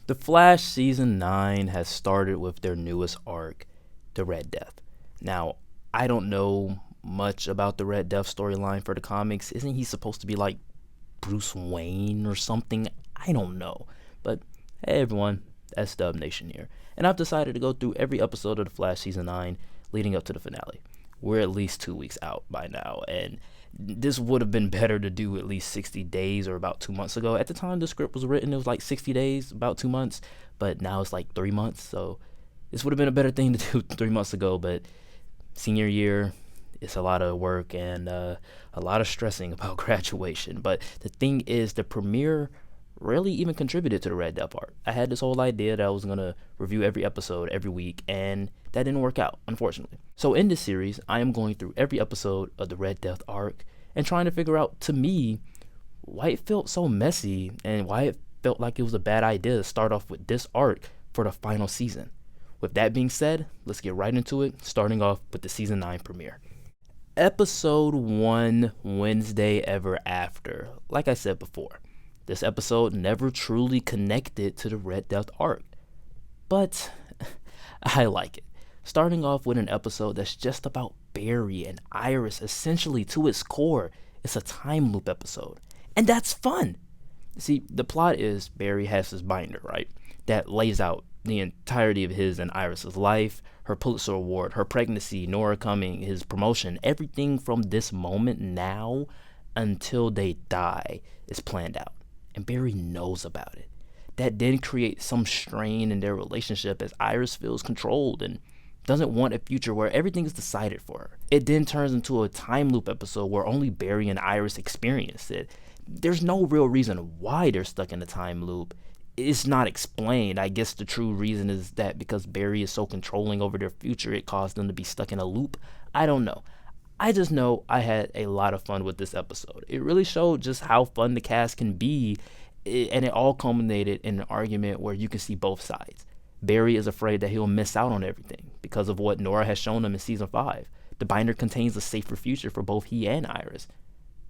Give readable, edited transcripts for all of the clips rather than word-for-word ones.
The Flash Season 9 has started with their newest arc, the Red Death. Now, I don't know much about the Red Death storyline for the comics. Isn't he supposed to be like Bruce Wayne or something? I don't know. But hey everyone, that's Dub Nation here. And I've decided to go through every episode of The Flash Season 9 leading up to the finale. We're at least 2 weeks out by now, and this would have been better to do at least 60 days or about 2 months ago. At the time the script was written, it was like 60 days, about 2 months, but now it's like 3 months. So this would have been a better thing to do 3 months ago, but senior year, it's a lot of work and a lot of stressing about graduation. But the thing is, the premiere rarely even contributed to the Red Death arc. I had this whole idea that I was going to review every episode every week, and that didn't work out, unfortunately. So in this series, I am going through every episode of the Red Death arc and trying to figure out, to me, why it felt so messy and why it felt like it was a bad idea to start off with this arc for the final season. With that being said, let's get right into it, starting off with the Season 9 premiere. Episode 1, Wednesday Ever After. Like I said before, this episode never truly connected to the Red Death arc, but I like it. Starting off with an episode that's just about Barry and Iris, essentially to its core, it's a time loop episode. And that's fun. See, the plot is Barry has this binder, right, that lays out the entirety of his and Iris's life, her Pulitzer Award, her pregnancy, Nora coming, his promotion, everything from this moment now until they die is planned out. And Barry knows about it. That then creates some strain in their relationship as Iris feels controlled and doesn't want a future where everything is decided for her. It then turns into a time loop episode where only Barry and Iris experience it. There's no real reason why they're stuck in a time loop. It's not explained. I guess the true reason is that because Barry is so controlling over their future, it caused them to be stuck in a loop. I don't know. I just know I had a lot of fun with this episode. It really showed just how fun the cast can be, and it all culminated in an argument where you can see both sides. Barry is afraid that he'll miss out on everything because of what Nora has shown him in Season 5. The binder contains a safer future for both he and Iris.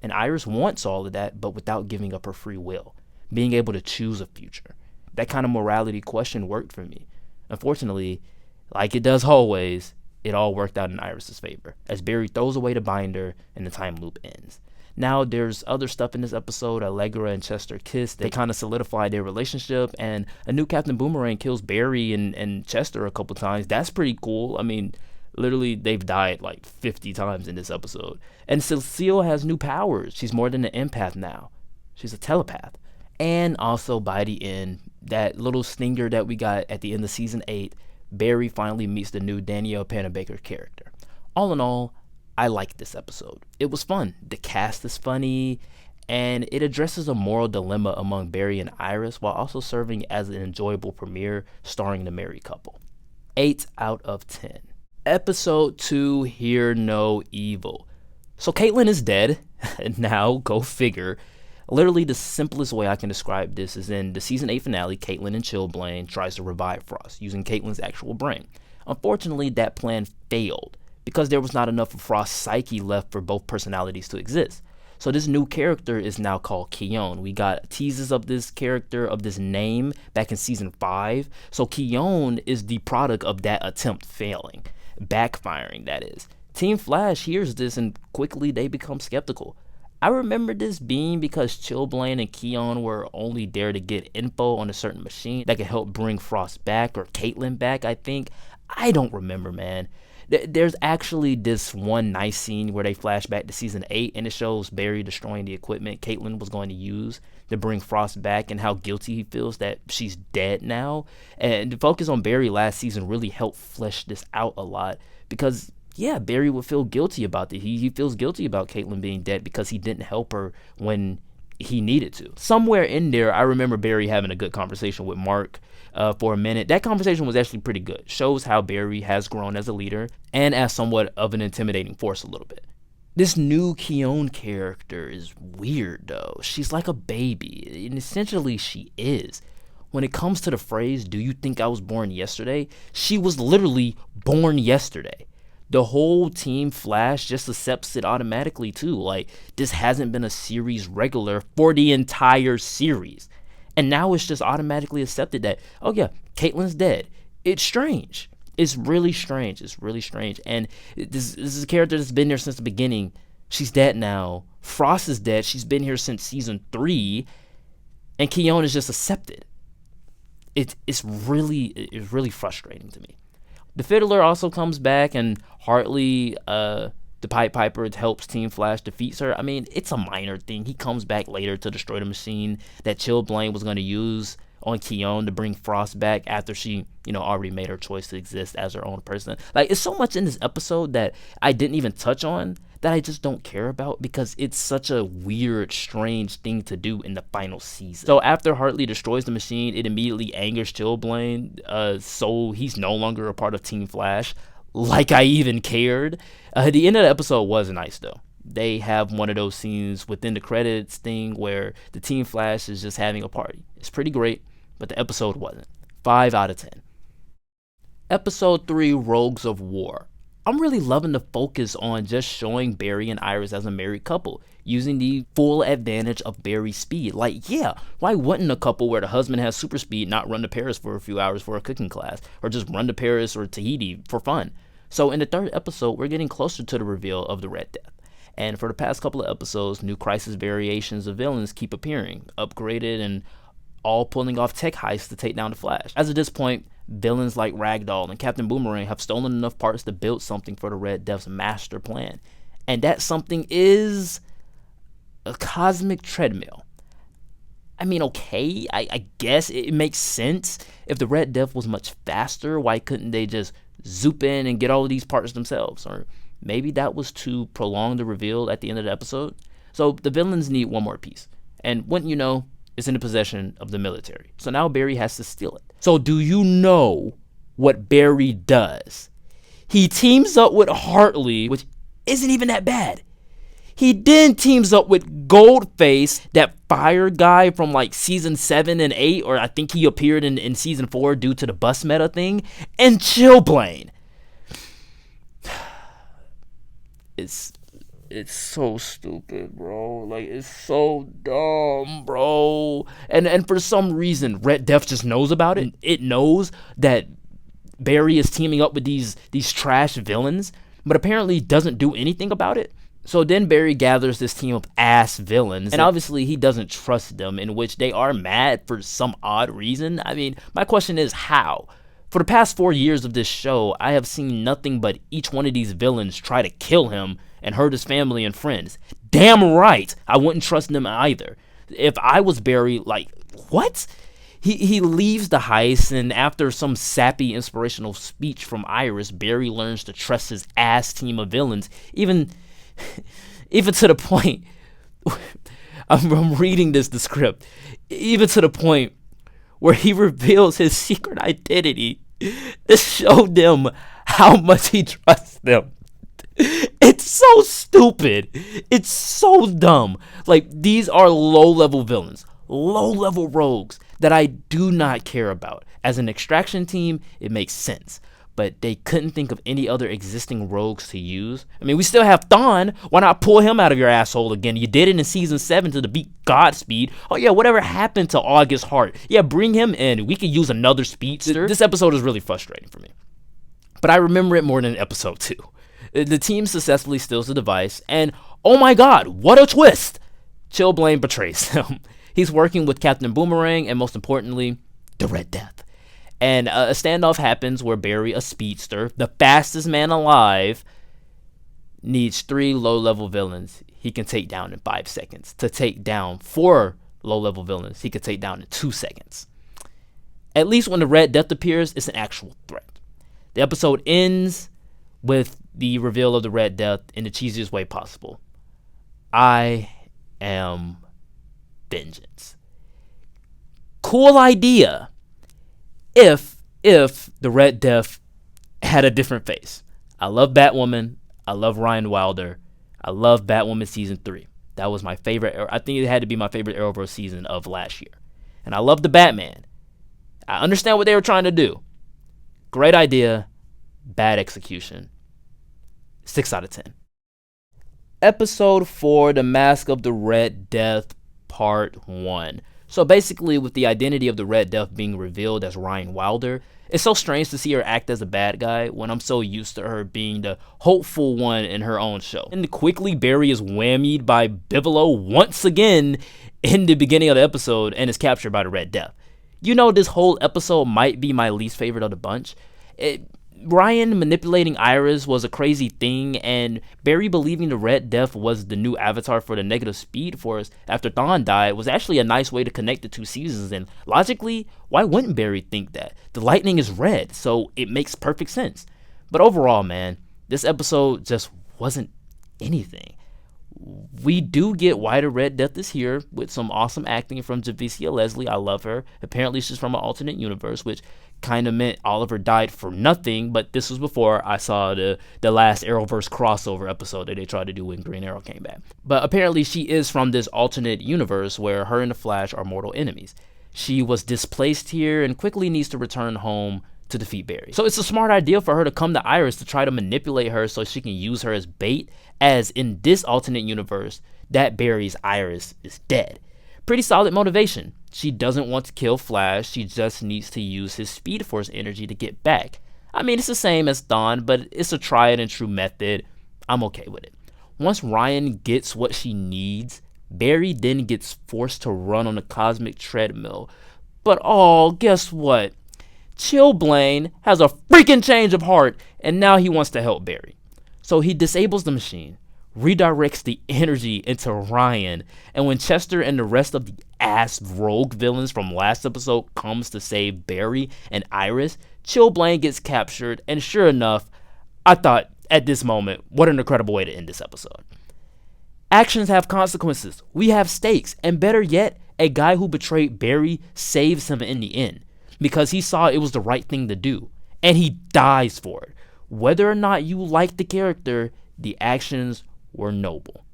And Iris wants all of that, but without giving up her free will, being able to choose a future. That kind of morality question worked for me. Unfortunately, like it does always, it all worked out in Iris's favor, as Barry throws away the binder and the time loop ends. Now, there's other stuff in this episode. Allegra and Chester kiss. They kind of solidify their relationship, and a new Captain Boomerang kills Barry and Chester a couple times. That's pretty cool. I mean, literally, they've died like 50 times in this episode. And Cecile has new powers. She's more than an empath now. She's a telepath. And also, by the end, that little stinger that we got at the end of Season 8, Barry finally meets the new Danielle Panabaker character. All in all, I liked this episode. It was fun. The cast is funny, and it addresses a moral dilemma among Barry and Iris while also serving as an enjoyable premiere starring the married couple. 8 out of 10. Episode 2, Hear No Evil. So Caitlyn is dead. Now, go figure. Literally, the simplest way I can describe this is in the Season 8 finale, Caitlyn and Chillblaine tries to revive Frost using Caitlyn's actual brain. Unfortunately, that plan failed because there was not enough of Frost's psyche left for both personalities to exist. So this new character is now called Keone. We got teases of this character, of this name, back in Season 5. So Keone is the product of that attempt failing, backfiring, that is. Team Flash hears this and quickly they become skeptical. I remember this being because Chillblaine and Keone were only there to get info on a certain machine that could help bring Frost back, or Caitlyn back, I think. I don't remember, man. There's actually this one nice scene where they flash back to Season 8, and it shows Barry destroying the equipment Caitlyn was going to use to bring Frost back and how guilty he feels that she's dead now. And the focus on Barry last season really helped flesh this out a lot because yeah, Barry would feel guilty about it. He feels guilty about Caitlyn being dead because he didn't help her when he needed to. Somewhere in there, I remember Barry having a good conversation with Mark for a minute. That conversation was actually pretty good. Shows how Barry has grown as a leader and as somewhat of an intimidating force a little bit. This new Keone character is weird, though. She's like a baby, and essentially she is. When it comes to the phrase, "Do you think I was born yesterday?" she was literally born yesterday. The whole Team Flash just accepts it automatically too. Like, this hasn't been a series regular for the entire series. And now it's just automatically accepted that, oh yeah, Caitlyn's dead. It's strange. It's really strange. It's really strange. And this is a character that's been there since the beginning. She's dead now. Frost is dead. She's been here since season 3. And Keon is just accepted. It's really frustrating to me. The Fiddler also comes back, and Hartley, the Pied Piper, helps Team Flash, defeats her. I mean, it's a minor thing. He comes back later to destroy the machine that Chillblaine was going to use on Keon to bring Frost back after she, already made her choice to exist as her own person. Like, it's so much in this episode that I didn't even touch on that I just don't care about because it's such a weird, strange thing to do in the final season. So after Hartley destroys the machine, it immediately angers Chillblaine, so he's no longer a part of Team Flash. Like I even cared. The end of the episode was nice, though. They have one of those scenes within the credits thing where the Team Flash is just having a party. It's pretty great, but the episode wasn't. 5 out of 10. Episode 3, Rogues of War. I'm really loving the focus on just showing Barry and Iris as a married couple, using the full advantage of Barry's speed. Like, yeah, why wouldn't a couple where the husband has super speed not run to Paris for a few hours for a cooking class, or just run to Paris or Tahiti for fun? So in the 3rd episode, we're getting closer to the reveal of the Red Death. And for the past couple of episodes, new Crisis variations of villains keep appearing, upgraded and all pulling off tech heists to take down the Flash. As of this point, villains like Ragdoll and Captain Boomerang have stolen enough parts to build something for the Red Death's master plan. And that something is a cosmic treadmill. I mean, okay, I guess it makes sense. If the Red Death was much faster, why couldn't they just zoop in and get all of these parts themselves? Or maybe that was to prolong the reveal at the end of the episode. So the villains need one more piece. And wouldn't you know, it's in the possession of the military. So now Barry has to steal it. So do you know what Barry does? He teams up with Hartley, which isn't even that bad. He then teams up with Goldface, that fire guy from like season 7 and 8, or I think he appeared in season 4 due to the bus meta thing, and Chillblaine. It's so stupid, bro. Like, it's so dumb, bro. And for some reason, Red Death just knows about it. It knows that Barry is teaming up with these trash villains, but apparently doesn't do anything about it. So then Barry gathers this team of ass villains, and obviously he doesn't trust them, in which they are mad for some odd reason. I mean, my question is how? For the past 4 years of this show, I have seen nothing but each one of these villains try to kill him and hurt his family and friends. Damn right, I wouldn't trust them either. If I was Barry, like, what? He leaves the heist, and after some sappy inspirational speech from Iris, Barry learns to trust his ass team of villains, even to the point, I'm reading the script, even to the point where he reveals his secret identity to show them how much he trusts them. It's so stupid. It's so dumb. Like, these are low-level villains, low-level rogues that I do not care about. As an extraction team, it makes sense. But they couldn't think of any other existing rogues to use. I mean, we still have Thawne. Why not pull him out of your asshole again? You did it in season 7 to defeat Godspeed. Oh yeah, whatever happened to August Hart? Yeah, bring him in. We could use another speedster. This episode is really frustrating for me. But I remember it more than episode 2. The team successfully steals the device, and oh my god, what a twist! Chillblaine betrays him. He's working with Captain Boomerang, and most importantly, the Red Death. And a standoff happens where Barry, a speedster, the fastest man alive, needs 3 low-level villains he can take down in 5 seconds. To take down 4 low-level villains he could take down in 2 seconds. At least when the Red Death appears, it's an actual threat. The episode ends with the reveal of the Red Death in the cheesiest way possible. I am vengeance. Cool idea. If the Red Death had a different face. I love Batwoman. I love Ryan Wilder. I love Batwoman season 3. That was my favorite. I think it had to be my favorite Arrowverse season of last year. And I love the Batman. I understand what they were trying to do. Great idea. Bad execution. 6 out of 10. Episode 4, The Mask of the Red Death, Part 1. So basically, with the identity of the Red Death being revealed as Ryan Wilder, it's so strange to see her act as a bad guy when I'm so used to her being the hopeful one in her own show. And quickly, Barry is whammied by Bivolo once again in the beginning of the episode and is captured by the Red Death. You know, this whole episode might be my least favorite of the bunch. Ryan manipulating Iris was a crazy thing, and Barry believing the Red Death was the new avatar for the negative speed force after Thawne died was actually a nice way to connect the two seasons, and logically, why wouldn't Barry think that? The lightning is red, so it makes perfect sense. But overall, man, this episode just wasn't anything. We do get why the Red Death is here with some awesome acting from Javicia Leslie. I love her. Apparently she's from an alternate universe, which kind of meant Oliver died for nothing, but this was before I saw the last Arrowverse crossover episode that they tried to do when Green Arrow came back. But apparently she is from this alternate universe where her and the Flash are mortal enemies. She was displaced here and quickly needs to return home to defeat Barry. So it's a smart idea for her to come to Iris to try to manipulate her so she can use her as bait, as in this alternate universe, that Barry's Iris is dead. Pretty solid motivation. She doesn't want to kill Flash, she just needs to use his Speed Force energy to get back. I mean, it's the same as Thawne, but it's a tried and true method. I'm okay with it. Once Ryan gets what she needs, Barry then gets forced to run on a cosmic treadmill. But guess what? Chillblain has a freaking change of heart, and now he wants to help Barry. So he disables the machine, redirects the energy into Ryan, and when Chester and the rest of the ass rogue villains from last episode comes to save Barry and Iris, Chillblain gets captured, and sure enough, I thought at this moment, what an incredible way to end this episode. Actions have consequences, we have stakes, and better yet, a guy who betrayed Barry saves him in the end, because he saw it was the right thing to do, and he dies for it. Whether or not you like the character, the actions were noble.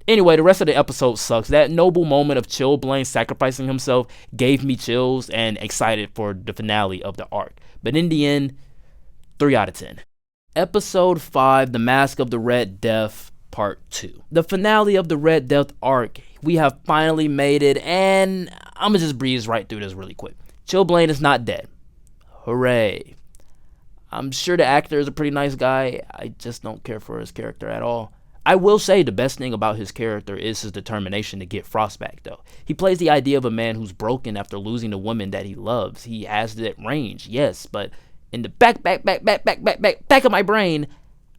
Anyway, the rest of the episode sucks. That noble moment of Chillblain sacrificing himself gave me chills and excited for the finale of the arc. But in the end, 3 out of 10. Episode 5, The Mask of the Red Death, Part 2. The finale of the Red Death arc. We have finally made it, and I'm gonna just breeze right through this really quick. Chillblain is not dead. Hooray. I'm sure the actor is a pretty nice guy. I just don't care for his character at all. I will say the best thing about his character is his determination to get Frost back, though. He plays the idea of a man who's broken after losing the woman that he loves. He has that range, yes, but in the back of my brain,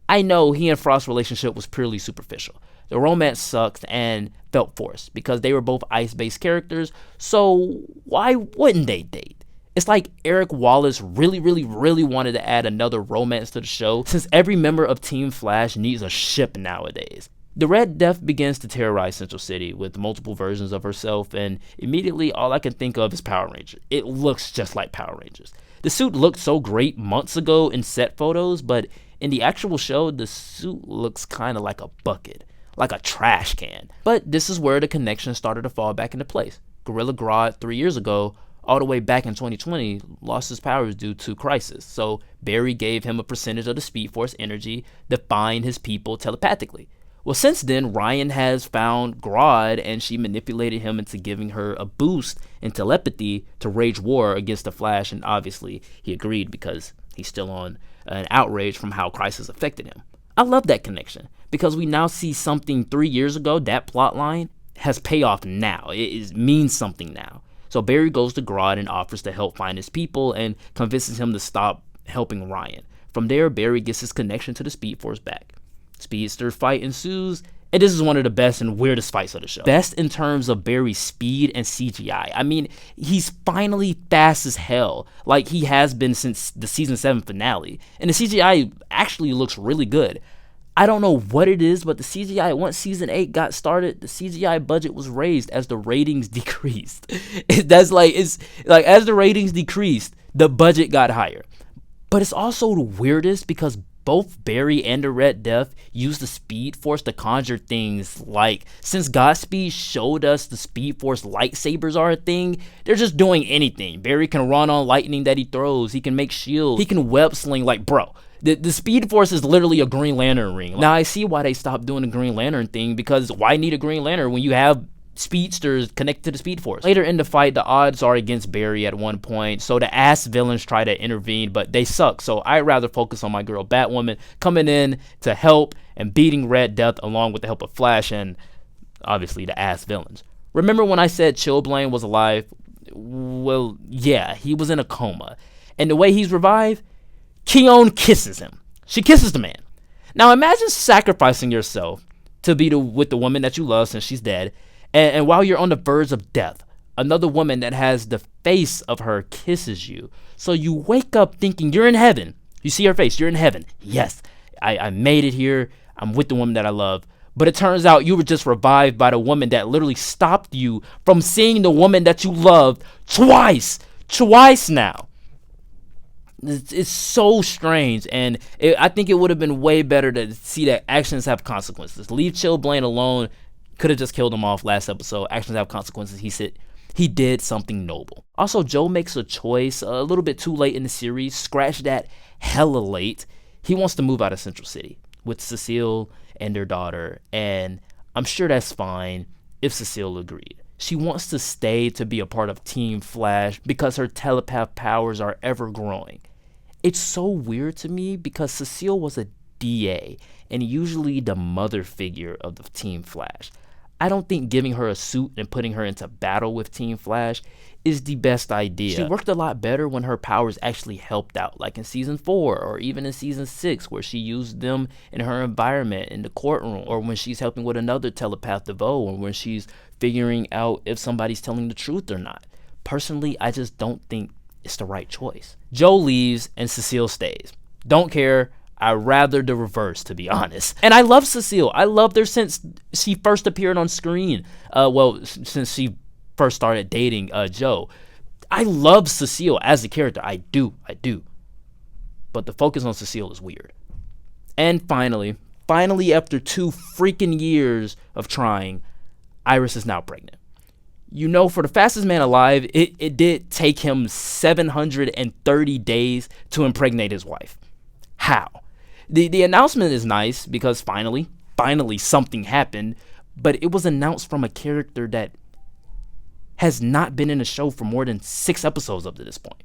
I know he and Frost's relationship was purely superficial. The romance sucked and felt forced because they were both ice-based characters, so why wouldn't they date? It's like Eric Wallace really wanted to add another romance to the show, since every member of Team Flash needs a ship nowadays. The Red Death begins to terrorize Central City with multiple versions of herself, and immediately all I can think of is Power Rangers. It looks just like Power Rangers. The suit looked so great months ago in set photos, but in the actual show, the suit looks kind of like a bucket, like a trash can. But this is where the connection started to fall back into place. Gorilla Grodd 3 years ago, all the way back in 2020, lost his powers due to Crisis. So Barry gave him a percentage of the Speed Force energy to find his people telepathically. Well, since then, Ryan has found Grodd, and she manipulated him into giving her a boost in telepathy to wage war against the Flash, and obviously he agreed because he's still on an outrage from how Crisis affected him. I love that connection because we now see something 3 years ago, that plot line has payoff now. It means something now. So Barry goes to Grodd and offers to help find his people and convinces him to stop helping Ryan. From there, Barry gets his connection to the Speed Force back. Speedster fight ensues, and this is one of the best and weirdest fights of the show. Best in terms of Barry's speed and CGI. I mean, he's finally fast as hell, like he has been since the season 7 finale. And the CGI actually looks really good. I don't know what it is, but the CGI, once season 8 got started, the CGI budget was raised as the ratings decreased. It's like as the ratings decreased, the budget got higher. But it's also the weirdest because both Barry and the Red Death use the Speed Force to conjure things like, since Godspeed showed us the Speed Force lightsabers are a thing, they're just doing anything. Barry can run on lightning that he throws, he can make shields, he can web sling, like bro. The Speed Force is literally a Green Lantern ring. Now I see why they stopped doing the Green Lantern thing, because why need a Green Lantern when you have speedsters connected to the Speed Force. Later in the fight, the odds are against Barry at one point, so the ass villains try to intervene, but they suck. So I'd rather focus on my girl Batwoman coming in to help and beating Red Death along with the help of Flash and obviously the ass villains. Remember when I said Chillblaine was alive? Well, yeah, he was in a coma. And the way he's revived, Keone kisses him. She kisses the man. Now imagine sacrificing yourself to be with the woman that you love since she's dead, and while you're on the verge of death, another woman that has the face of her kisses you. So you wake up thinking you're in heaven. You see her face, you're in heaven. Yes, I made it here. I'm with the woman that I love. But it turns out you were just revived by the woman that literally stopped you from seeing the woman that you loved twice. Twice now. It's so strange, and I think it would have been way better to see that actions have consequences. Leave Chillblaine alone. Could have just killed him off last episode. Actions have consequences. He did something noble. Also, Joe makes a choice a little bit too late in the series. Scratch that, hella late. He wants to move out of Central City with Cecile and their daughter, and I'm sure that's fine if Cecile agreed. She wants to stay to be a part of Team Flash because her telepath powers are ever growing. It's so weird to me because Cecile was a DA and usually the mother figure of the Team Flash. I don't think giving her a suit and putting her into battle with Team Flash is the best idea. She worked a lot better when her powers actually helped out, like in season 4 or even in season 6, where she used them in her environment in the courtroom, or when she's helping with another telepath, DeVoe, or when she's figuring out if somebody's telling the truth or not. Personally, I just don't think it's the right choice. Joe leaves and Cecile stays. Don't care. I'd rather the reverse, to be honest. And I love Cecile. I loved her since she first appeared on screen. Since she first started dating Joe. I love Cecile as a character. I do. But the focus on Cecile is weird. And finally, after 2 freaking years of trying, Iris is now pregnant. You know, for the fastest man alive, it did take him 730 days to impregnate his wife. How? The announcement is nice because finally something happened, but it was announced from a character that has not been in the show for more than 6 episodes up to this point.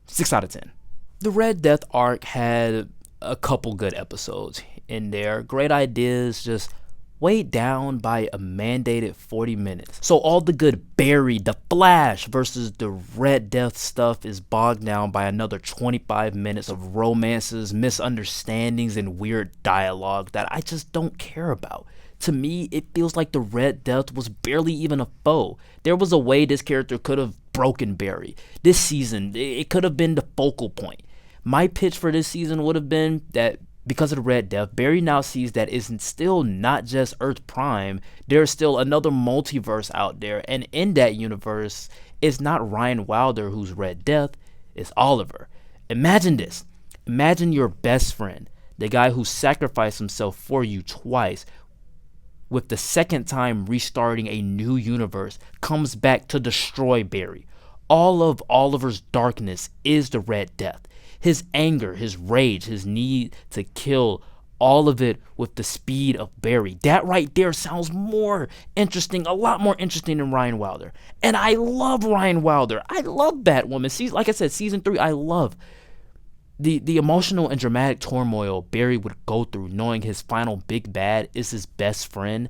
6 out of 10. The Red Death arc had a couple good episodes in there. Great ideas, just weighed down by a mandated 40 minutes. So all the good Barry, the Flash versus the Red Death stuff is bogged down by another 25 minutes of romances, misunderstandings, and weird dialogue that I just don't care about. To me, it feels like the Red Death was barely even a foe. There was a way this character could have broken Barry. This season, it could have been the focal point. My pitch for this season would have been that because of the Red Death, Barry now sees that it's still not just Earth Prime. There's still another multiverse out there, and in that universe, it's not Ryan Wilder who's Red Death, it's Oliver. Imagine this. Imagine your best friend, the guy who sacrificed himself for you twice, with the second time restarting a new universe, comes back to destroy Barry. All of Oliver's darkness is the Red Death. His anger, his rage, his need to kill, all of it with the speed of Barry. That right there sounds more interesting, a lot more interesting than Ryan Wilder. And I love Ryan Wilder. I love Batwoman. Like I said, season 3, I love the emotional and dramatic turmoil Barry would go through knowing his final big bad is his best friend.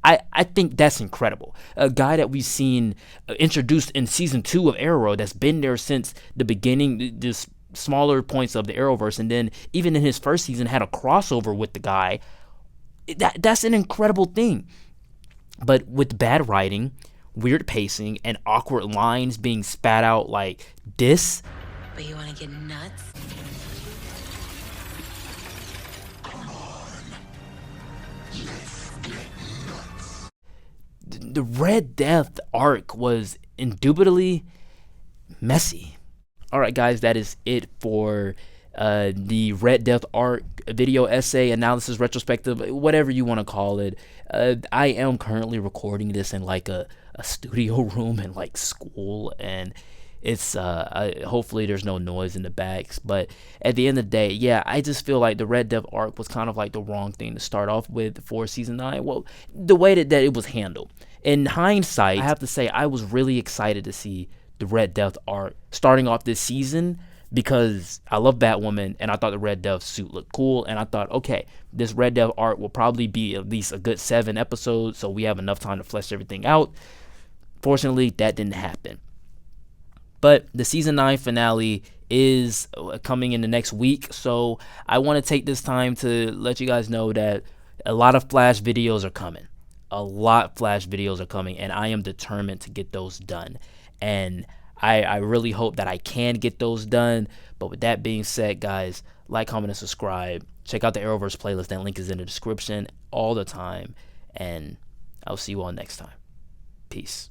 I think that's incredible. A guy that we've seen introduced in season 2 of Arrow that's been there since the beginning, this smaller points of the Arrowverse, and then even in his first season had a crossover with the guy. That's an incredible thing. But with bad writing, weird pacing, and awkward lines being spat out like this. But you want to get nuts? The Red Death arc was indubitably messy. Alright guys, that is it for the Red Death arc video essay, analysis, retrospective, whatever you want to call it. I am currently recording this in like a studio room in like school, and it's hopefully there's no noise in the backs, but at the end of the day, yeah, I just feel like the Red Death arc was kind of like the wrong thing to start off with for season 9. Well, the way that it was handled, In hindsight, I have to say I was really excited to see the Red Death art starting off this season because I love Batwoman and I thought the Red Death suit looked cool, and I thought, okay, this Red Death art will probably be at least a good 7 episodes, so we have enough time to flesh everything out. Fortunately, that didn't happen. But the season 9 finale is coming in the next week, so I want to take this time to let you guys know that a lot of Flash videos are coming. And I am determined to get those done. And I really hope that I can get those done. But with that being said, guys, like, comment, and subscribe. Check out the Arrowverse playlist. That link is in the description all the time. And I'll see you all next time. Peace.